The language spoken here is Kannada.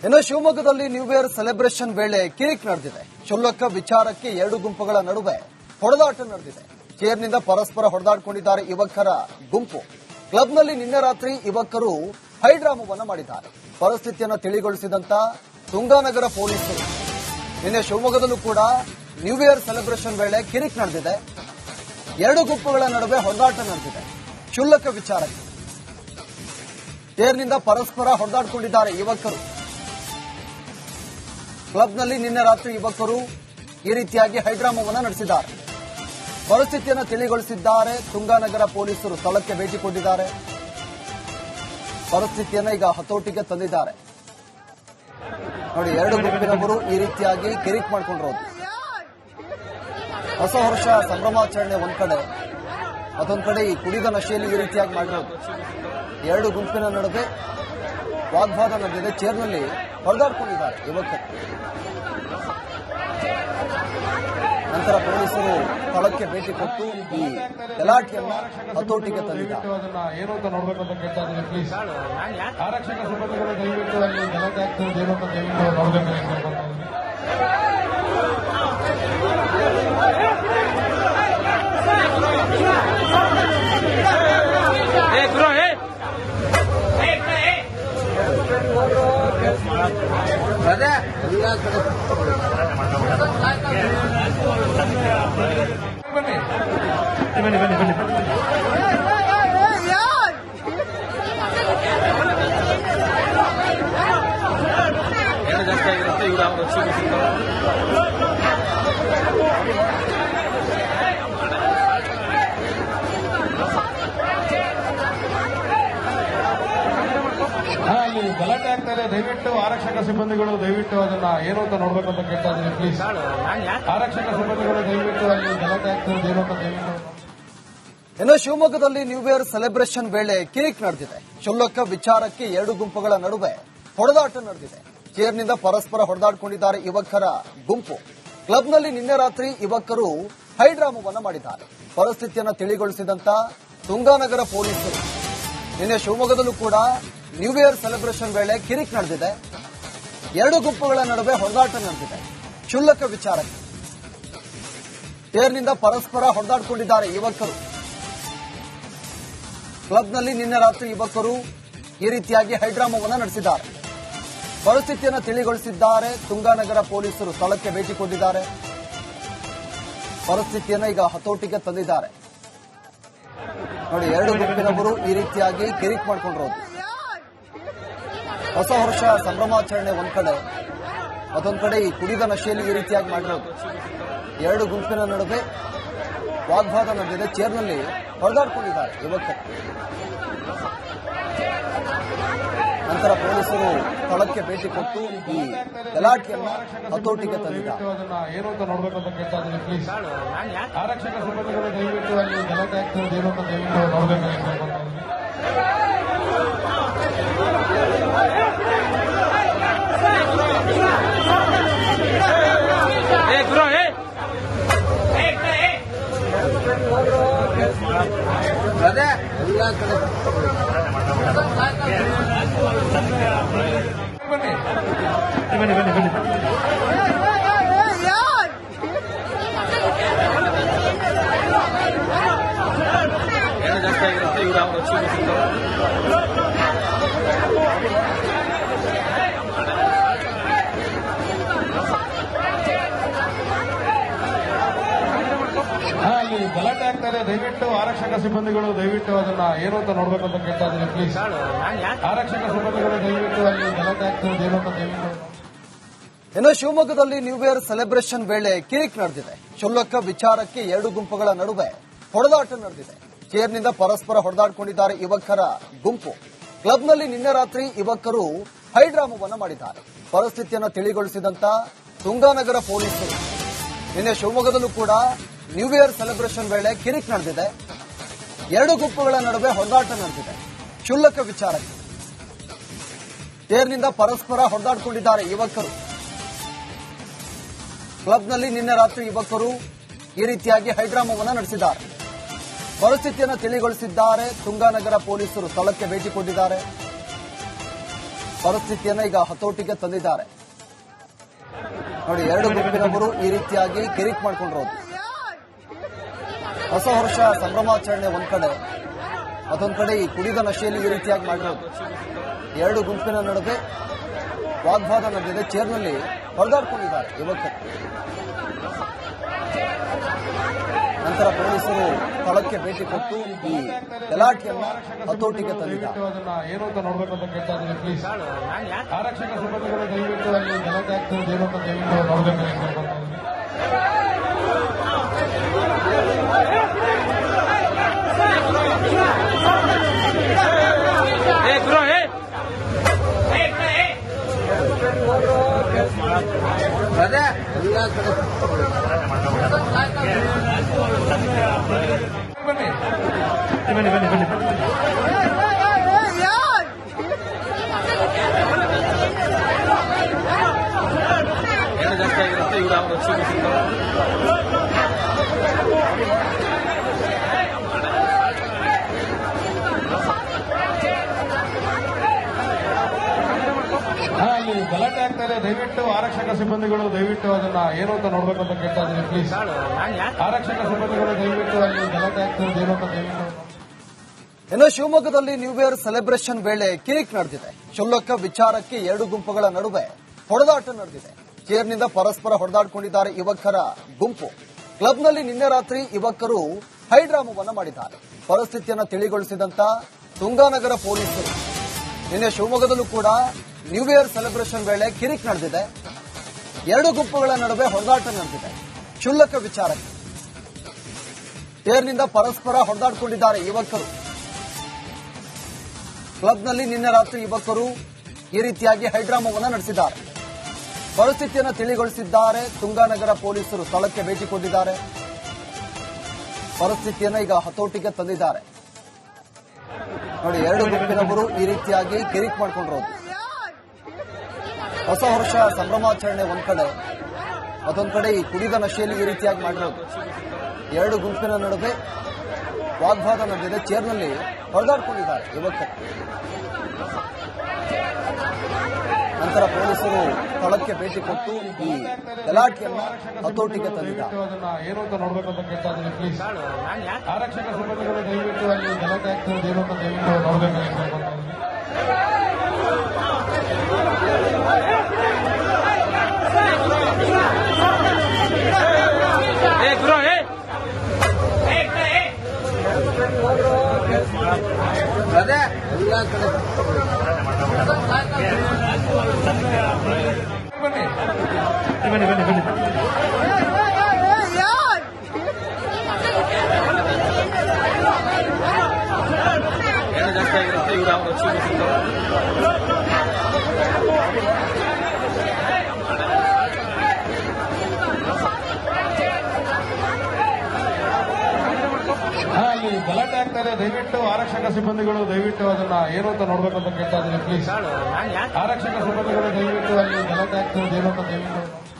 ಇನ್ನು ಶಿವಮೊಗ್ಗದಲ್ಲಿ ನ್ಯೂ ಇಯರ್ ಸೆಲೆಬ್ರೇಷನ್ ವೇಳೆ ಕಿರಿಕ್ ನಡೆದಿದೆ. ಕ್ಷುಲ್ಲಕ ವಿಚಾರಕ್ಕೆ ಎರಡು ಗುಂಪುಗಳ ನಡುವೆ ಹೊಡೆದಾಟ ನಡೆದಿದೆ. ಚೇರ್ನಿಂದ ಪರಸ್ಪರ ಹೊಡೆದಾಡಿಕೊಂಡಿದ್ದಾರೆ ಯುವಕರ ಗುಂಪು. ಕ್ಲಬ್ನಲ್ಲಿ ನಿನ್ನೆ ರಾತ್ರಿ ಯುವಕರು ಹೈಡ್ರಾಮವನ್ನು ಮಾಡಿದ್ದಾರೆ. ಪರಿಸ್ಥಿತಿಯನ್ನು ತಿಳಿಗೊಳಿಸಿದಂತ ತುಂಗಾನಗರ ಪೊಲೀಸರು ನಿನ್ನೆ ಶಿವಮೊಗ್ಗದಲ್ಲೂ ಕೂಡ ನ್ಯೂ ಇಯರ್ ಸೆಲೆಬ್ರೇಷನ್ ವೇಳೆ ಕಿರಿಕ್ ನಡೆದಿದೆ. ಎರಡು ಗುಂಪುಗಳ ನಡುವೆ ಹೊಡೆದಾಟ ನಡೆದಿದೆ. ಕ್ಷುಲ್ಲಕ ವಿಚಾರಕ್ಕೆ ಚೇರ್ನಿಂದ ಪರಸ್ಪರ ಹೊಡೆದಾಡಿಕೊಂಡಿದ್ದಾರೆ ಯುವಕರು. ಕ್ಲಬ್ನಲ್ಲಿ ನಿನ್ನೆ ರಾತ್ರಿ ಯುವಕರು ಈ ರೀತಿಯಾಗಿ ಹೈಡ್ರಾಮವನ್ನು ನಡೆಸಿದ್ದಾರೆ. ಪರಿಸ್ಥಿತಿಯನ್ನು ತಿಳಿಗೊಳಿಸಿದ್ದಾರೆ ತುಂಗಾನಗರ ಪೊಲೀಸರು. ಸ್ಥಳಕ್ಕೆ ಭೇಟಿ ಕೊಟ್ಟಿದ್ದಾರೆ. ಪರಿಸ್ಥಿತಿಯನ್ನು ಈಗ ಹತೋಟಿಗೆ ತಂದಿದ್ದಾರೆ. ನೋಡಿ, ಎರಡು ಗುಂಪಿನವರು ಈ ರೀತಿಯಾಗಿ ಕಿರಿಕ್ ಮಾಡಿಕೊಂಡಿರೋದು. ಹೊಸ ವರ್ಷ ಸಂಭ್ರಮಾಚರಣೆ ಒಂದ್ ಕಡೆ, ಮತ್ತೊಂದು ಕಡೆ ಈ ಕುಡಿದ ನಶೆಯಲ್ಲಿ ಈ ರೀತಿಯಾಗಿ ಮಾಡಿರೋದು. ಎರಡು ಗುಂಪಿನ ನಡುವೆ ವಾಗ್ವಾದ ನಡೆದಿದೆ. ಚೇರ್ನಲ್ಲಿ ಹೊಡೆದಾಡಿಕೊಂಡಿದ್ದಾರೆ ಯುವಕರು. ನಂತರ ಪೊಲೀಸರು ಸ್ಥಳಕ್ಕೆ ಭೇಟಿ ಕೊಟ್ಟು ಈ ಗಲಾಟೆಯನ್ನು ಹತೋಟಿಗೆ ತಂದಿದ್ದಾರೆ. ಏನು ಅಂತ ನೋಡ್ಬೇಕು ಅಂತ ಕೇಳ್ತಾ ಇದ್ದೀನಿ. ಪ್ಲೀಸ್ ಆರಕ್ಷಕ ಸಿಬ್ಬಂದಿಗಳು ದಯವಿಟ್ಟು ಅಲ್ಲಿ ಗಲಾಟೆ ಆಗ್ತಿರೋದು ಏನು ಅಂತ ದಯವಿಟ್ಟು ನೋಡ್ಬೇಕು ಅಂತ ಕೇಳ್ತಾ ಇದ್ದೀನಿ. ಬನ್ನಿ ಬನ್ನಿ ಬನ್ನಿ ಬನ್ನಿ. ಏನು ಜಾಸ್ತಿ ಆಗಿರುತ್ತೆ ಇವರು ಅಲ್ಲಿ ಗಲಾಟೆ ಆಗ್ತಾ ಇದೆ. ದಯವಿಟ್ಟು ಆರಕ್ಷಕ ಸಿಬ್ಬಂದಿಗಳು ದಯವಿಟ್ಟು ಅದನ್ನ ಏನು ಅಂತ ನೋಡ್ಬೇಕು ಅಂತ ಕೇಳ್ತಾ ಇದ್ದೀನಿ. ಪ್ಲೀಸ್ ಆರಕ್ಷಕ ಸಿಬ್ಬಂದಿಗಳು ದಯವಿಟ್ಟು ಅಲ್ಲಿ ಗಲಾಟೆ ಆಗ್ತಿರೋದು ಏನು ಅಂತ ದಯವಿಟ್ಟು. ಇನ್ನು ಶಿವಮೊಗ್ಗದಲ್ಲಿ ನ್ಯೂ ಇಯರ್ ಸೆಲೆಬ್ರೇಷನ್ ವೇಳೆ ಕಿರಿಕ್ ನಡೆದಿದೆ. ಕ್ಷುಲ್ಲಕ ವಿಚಾರಕ್ಕೆ ಎರಡು ಗುಂಪುಗಳ ನಡುವೆ ಹೊಡೆದಾಟ ನಡೆದಿದೆ. ಚೇರ್ನಿಂದ ಪರಸ್ಪರ ಹೊಡೆದಾಡಿಕೊಂಡಿದ್ದಾರೆ ಯುವಕರ ಗುಂಪು. ಕ್ಲಬ್ನಲ್ಲಿ ನಿನ್ನೆ ರಾತ್ರಿ ಯುವಕರು ಹೈಡ್ರಾಮವನ್ನು ಮಾಡಿದ್ದಾರೆ. ಪರಿಸ್ಥಿತಿಯನ್ನು ತಿಳಿಗೊಳಿಸಿದಂತ ತುಂಗಾನಗರ ಪೊಲೀಸರು ನಿನ್ನೆ ಶಿವಮೊಗ್ಗದಲ್ಲೂ ಕೂಡ ನ್ಯೂ ಇಯರ್ ಸೆಲೆಬ್ರೇಷನ್ ವೇಳೆ ಕಿರಿಕ್ ನಡೆದಿದೆ. ಎರಡು ಗುಂಪುಗಳ ನಡುವೆ ಹೊಡೆದಾಟ ನಡೆದಿದೆ. ಕ್ಷುಲ್ಲಕ ವಿಚಾರಕ್ಕೆ ಚೇರ್ನಿಂದ ಪರಸ್ಪರ ಹೊಡೆದಾಡಿಕೊಂಡಿದ್ದಾರೆ ಯುವಕರು. ಕ್ಲಬ್ನಲ್ಲಿ ನಿನ್ನೆ ರಾತ್ರಿ ಯುವಕರು ಈ ರೀತಿಯಾಗಿ ಹೈಡ್ರಾಮವನ್ನು ನಡೆಸಿದ್ದಾರೆ. ಪರಿಸ್ಥಿತಿಯನ್ನು ತಿಳಿಗೊಳಿಸಿದ್ದಾರೆ ತುಂಗಾನಗರ ಪೊಲೀಸರು. ಸ್ಥಳಕ್ಕೆ ಭೇಟಿ ಕೊಟ್ಟಿದ್ದಾರೆ. ಪರಿಸ್ಥಿತಿಯನ್ನು ಈಗ ಹತೋಟಿಗೆ ತಂದಿದ್ದಾರೆ. ನೋಡಿ, ಎರಡು ಗುಂಪಿನವರು ಈ ರೀತಿಯಾಗಿ ಕಿರಿಕ್ ಮಾಡಿಕೊಂಡಿರೋದು. ಹೊಸ ವರ್ಷ ಸಂಭ್ರಮಾಚರಣೆ ಒಂದ್ ಕಡೆ, ಮತ್ತೊಂದು ಕಡೆ ಈ ಕುಡಿದ ನಶೆಯಲ್ಲಿ ಈ ರೀತಿಯಾಗಿ ಮಾಡಿರೋದು. ಎರಡು ಗುಂಪಿನ ನಡುವೆ ವಾಗ್ವಾದ ನಡೆದಿದೆ. ಚೇರ್ನಲ್ಲಿ ಹೊಡೆದಾಡಿಕೊಂಡಿದ್ದಾರೆ ಯುವಕರು. ನಂತರ ಪೊಲೀಸರು ಸ್ಥಳಕ್ಕೆ ಭೇಟಿ ಕೊಟ್ಟು ಈ ಗಲಾಟೆಯನ್ನು ಹತೋಟಿಗೆ ತಂದಿದ್ದಾರೆ. ಅದನ್ನ ಏನು ಅಂತ ನೋಡ್ಬೇಕು ಅಂತ ಕೇಳ್ತಾ ಇದ್ದೀನಿ. ಪ್ಲೀಸ್ ಆರಕ್ಷಕ ಸಿಬ್ಬಂದಿಗಳು ದಯವಿಟ್ಟು ಅಲ್ಲಿ ಗಲಾಟೆ ಆಗ್ತಿರೋದು ಏನು ಅಂತ ದಯವಿಟ್ಟು ನೋಡ್ಬೇಕು ಅಂತ ಕೇಳ್ತಾ ಇದ್ದೀನಿ. ಬನ್ನಿ ಬನ್ನಿ ಬನ್ನಿ ಬನ್ನಿ. ಏನು ಜಾಸ್ತಿ ಆಗಿರುತ್ತೆ ಇವರು ಅಲ್ಲಿ ಗಲಾಟೆ ಆಗ್ತಾ ಇದೆ. ದಯವಿಟ್ಟು ಆರಕ್ಷಕ ಸಿಬ್ಬಂದಿಗಳು ದಯವಿಟ್ಟು ಅದನ್ನ ಏನು ಅಂತ ನೋಡ್ಬೇಕು ಅಂತ ಕೇಳ್ತಾ ಇದ್ದೀನಿ. ಪ್ಲೀಸ್ ಆರಕ್ಷಕ ಸಿಬ್ಬಂದಿಗಳು ದಯವಿಟ್ಟು ಅಲ್ಲಿ ಗಲಾಟೆ ಆಗ್ತಿರೋದು ಏನು ಅಂತ ದಯವಿಟ್ಟು. ಇನ್ನು ಶಿವಮೊಗ್ಗದಲ್ಲಿ ನ್ಯೂ ಇಯರ್ ಸೆಲೆಬ್ರೇಷನ್ ವೇಳೆ ಕಿರಿಕ್ ನಡೆದಿದೆ. ಕ್ಷುಲ್ಲಕ ವಿಚಾರಕ್ಕೆ ಎರಡು ಗುಂಪುಗಳ ನಡುವೆ ಹೊಡೆದಾಟ ನಡೆದಿದೆ. ಚೇರ್ನಿಂದ ಪರಸ್ಪರ ಹೊಡೆದಾಡಿಕೊಂಡಿದ್ದಾರೆ ಯುವಕರ ಗುಂಪು. ಕ್ಲಬ್ನಲ್ಲಿ ನಿನ್ನೆ ರಾತ್ರಿ ಯುವಕರು ಹೈಡ್ರಾಮವನ್ನು ಮಾಡಿದ್ದಾರೆ. ಪರಿಸ್ಥಿತಿಯನ್ನು ತಿಳಿಗೊಳಿಸಿದಂತ ತುಂಗಾನಗರ ಪೊಲೀಸರು ನಿನ್ನೆ ಶಿವಮೊಗ್ಗದಲ್ಲೂ ಕೂಡ ನ್ಯೂ ಇಯರ್ ಸೆಲೆಬ್ರೇಷನ್ ವೇಳೆ ಕಿರಿಕ್ ನಡೆದಿದೆ. ಎರಡು ಗುಂಪುಗಳ ನಡುವೆ ಹೊಡೆದಾಟ ನಡೆದಿದೆ. ಕ್ಷುಲ್ಲಕ ವಿಚಾರಕ್ಕೆ ಚೇರ್ನಿಂದ ಪರಸ್ಪರ ಹೊಡೆದಾಡಿಕೊಂಡಿದ್ದಾರೆ ಯುವಕರು. ಕ್ಲಬ್ನಲ್ಲಿ ನಿನ್ನೆ ರಾತ್ರಿ ಯುವಕರು ಈ ರೀತಿಯಾಗಿ ಹೈಡ್ರಾಮವನ್ನು ನಡೆಸಿದ್ದಾರೆ. ಪರಿಸ್ಥಿತಿಯನ್ನು ತಿಳಿಗೊಳಿಸಿದ್ದಾರೆ ತುಂಗಾನಗರ ಪೊಲೀಸರು. ಸ್ಥಳಕ್ಕೆ ಭೇಟಿ ಕೊಟ್ಟಿದ್ದಾರೆ. ಪರಿಸ್ಥಿತಿಯನ್ನ ಈಗ ಹತೋಟಿಗೆ ತಂದಿದ್ದಾರೆ. ನೋಡಿ, ಎರಡು ಗುಂಪಿನವರು ಈ ರೀತಿಯಾಗಿ ಕಿರಿಕ್ ಮಾಡ್ಕೊಂಡಿರೋದು. ಹೊಸ ವರ್ಷ ಸಂಭ್ರಮಾಚರಣೆ ಒಂದ್ ಕಡೆ, ಮತ್ತೊಂದ್ ಕಡೆ ಈ ಕುಡಿದ ನಶೆಯಲ್ಲಿ ಈ ರೀತಿಯಾಗಿ ಮಾಡಿರೋದು. ಎರಡು ಗುಂಪಿನ ನಡುವೆ ವಾಗ್ವಾದ ನಡೆದಿದೆ. ಚೇರ್ನಲ್ಲಿ ಹೊಡೆದಾಡ್ಕೊಂಡಿದ್ದಾರೆ ಯುವಕರು. ನಂತರ ಪೊಲೀಸರು ಸ್ಥಳಕ್ಕೆ ಭೇಟಿ ಕೊಟ್ಟು ಈ ಗಲಾಟೆಯನ್ನ ಹತೋಟಿಗೆ ತಂದಿದ್ದಾರೆ. ಅದನ್ನ ಏನು ಅಂತ ನೋಡ್ಬೇಕು ಅಂತ ಕೇಳ್ತಾ ಇದ್ದೀನಿ. ಪ್ಲೀಸ್ ಆರಕ್ಷಕ ಸಿಬ್ಬಂದಿಗಳು ದಯವಿಟ್ಟು ಅಲ್ಲಿ ಗಲಾಟೆ ಆಗ್ತಿರೋದು ಏನು ಅಂತ ದಯವಿಟ್ಟು ನೋಡ್ಬೇಕು ಅಂತ ಕೇಳ್ಕೊತಾ ಬನ್ನಿ ಬನ್ನಿ ಬನ್ನಿ ಬನ್ನಿ. ಏನು ಜಾಸ್ತಿ ಆಗಿರುತ್ತೆ ಇವ್ರು ಯಾವ ಅಲ್ಲಿ ಗಲಾಟೆ ಆಗ್ತಾ ಇದೆ. ದಯವಿಟ್ಟು ಆರಕ್ಷಕ ಸಿಬ್ಬಂದಿಗಳು ದಯವಿಟ್ಟು ಅದನ್ನ ಏನು ಅಂತ ನೋಡ್ಬೇಕು ಅಂತ ಕೇಳ್ತಾ ಇದ್ದೀನಿ. ಪ್ಲೀಸ್ ಆರಕ್ಷಕ ಸಿಬ್ಬಂದಿಗಳು ದಯವಿಟ್ಟು ಅಲ್ಲಿ ಗಲಾಟೆ ಆಗ್ತಿರೋದು ಏನು ಅಂತ ದಯವಿಟ್ಟು. ಇನ್ನು ಶಿವಮೊಗ್ಗದಲ್ಲಿ ನ್ಯೂ ಇಯರ್ ಸೆಲೆಬ್ರೇಷನ್ ವೇಳೆ ಕಿರಿಕ್ ನಡೆದಿದೆ. ಕ್ಷುಲ್ಲಕ ವಿಚಾರಕ್ಕೆ ಎರಡು ಗುಂಪುಗಳ ನಡುವೆ ಹೊಡೆದಾಟ ನಡೆದಿದೆ. ಚೇರ್ನಿಂದ ಪರಸ್ಪರ ಹೊಡೆದಾಡಿಕೊಂಡಿದ್ದಾರೆ ಯುವಕರ ಗುಂಪು. ಕ್ಲಬ್ನಲ್ಲಿ ನಿನ್ನೆ ರಾತ್ರಿ ಯುವಕರು ಹೈಡ್ರಾಮವನ್ನ ಮಾಡಿದ್ದಾರೆ. ಪರಿಸ್ಥಿತಿಯನ್ನು ತಿಳಿಗೊಳಿಸಿದಂತ ತುಂಗಾನಗರ ಪೊಲೀಸರು ನಿನ್ನೆ ಶಿವಮೊಗ್ಗದಲ್ಲೂ ಕೂಡ ನ್ಯೂ ಇಯರ್ ಸೆಲೆಬ್ರೇಷನ್ ವೇಳೆ ಕಿರಿಕ್ ನಡೆದಿದೆ. ಎರಡು ಗುಂಪುಗಳ ನಡುವೆ ಹೊಡೆದಾಟ ನಡೆದಿದೆ. ಕ್ಷುಲ್ಲಕ ವಿಚಾರಕ್ಕೆ ಚೇರ್ನಿಂದ ಪರಸ್ಪರ ಹೊಡೆದಾಡಿಕೊಂಡಿದ್ದಾರೆ ಯುವಕರು. ಕ್ಲಬ್ನಲ್ಲಿ ನಿನ್ನೆ ರಾತ್ರಿ ಯುವಕರು ಈ ರೀತಿಯಾಗಿ ಹೈಡ್ರಾಮವನ್ನ ನಡೆಸಿದ್ದಾರೆ. ಪರಿಸ್ಥಿತಿಯನ್ನು ತಿಳಿಗೊಳಿಸಿದ್ದಾರೆ ತುಂಗಾನಗರ ಪೊಲೀಸರು. ಸ್ಥಳಕ್ಕೆ ಭೇಟಿ ಕೊಟ್ಟಿದ್ದಾರೆ. ಪರಿಸ್ಥಿತಿಯನ್ನು ಈಗ ಹತೋಟಿಗೆ ತಂದಿದ್ದಾರೆ. ನೋಡಿ, ಎರಡು ಗುಂಪಿನವರು ಈ ರೀತಿಯಾಗಿ ಕಿರಿಕ್ ಮಾಡ್ಕೊಂಡಿರೋದು. ಹೊಸ ವರ್ಷ ಸಂಭ್ರಮಾಚರಣೆ ಒಂದ್ ಕಡೆ, ಮತ್ತೊಂದ್ ಕಡೆ ಈ ಕುಡಿದ ನಶೆಯಲ್ಲಿ ಈ ರೀತಿಯಾಗಿ ಮಾಡಿರೋದು. ಎರಡು ಗುಂಪಿನ ನಡುವೆ ವಾಗ್ವಾದ ನಡೆದಿದೆ. ಚೇರ್ನಲ್ಲಿ ಹೊಡೆದಾಡ್ಕೊಂಡಿದ್ದಾರೆ ಯುವಕರು. ನಂತರ ಪೊಲೀಸರು ಸ್ಥಳಕ್ಕೆ ಭೇಟಿ ಕೊಟ್ಟು ಈ ಗಲಾಟೆಯನ್ನ ಹತೋಟಿಗೆ ತಂದಿದ್ದಾರೆ. ಅದನ್ನ ಏನು ಅಂತ ನೋಡ್ಬೇಕು ಅಂತ ಕೇಳ್ತಾ ಇದ್ದೀನಿ. ಪ್ಲೀಸ್ ಆರಕ್ಷಕ ಸಿಬ್ಬಂದಿಗಳು ದಯವಿಟ್ಟು ಅಲ್ಲಿ ಗಲಾಟೆ ಆಗ್ತಿರೋದು ಏನು ಅಂತ ದಯವಿಟ್ಟು ನೋಡ್ಬೇಕು ಅಂತ ಕೇಳ್ಕೊತಾ ಇದ್ದೀನಿ. ಬನ್ನಿ ಬನ್ನಿ ಬನ್ನಿ ಬನ್ನಿ. ಏನು ಜಾಸ್ತಿ ಆಗಿರುತ್ತೆ ಇವ್ರು ಯಾವ ಅಲ್ಲಿ ಗಲಾಟೆ ಆಗ್ತಾ ಇದೆ. ದಯವಿಟ್ಟು ಆರಕ್ಷಕ ಸಿಬ್ಬಂದಿಗಳು ದಯವಿಟ್ಟು ಅದನ್ನ ಏನು ಅಂತ ನೋಡ್ಬೇಕು ಅಂತ ಕೇಳ್ತಾ ಇದ್ದೀನಿ. ಪ್ಲೀಸ್ ಆರಕ್ಷಕ ಸಿಬ್ಬಂದಿಗಳು ದಯವಿಟ್ಟು ಅಲ್ಲಿ ಗಲಾಟೆ ಆಗ್ತಿರೋದು ಏನು ಅಂತ ದಯವಿಟ್ಟು.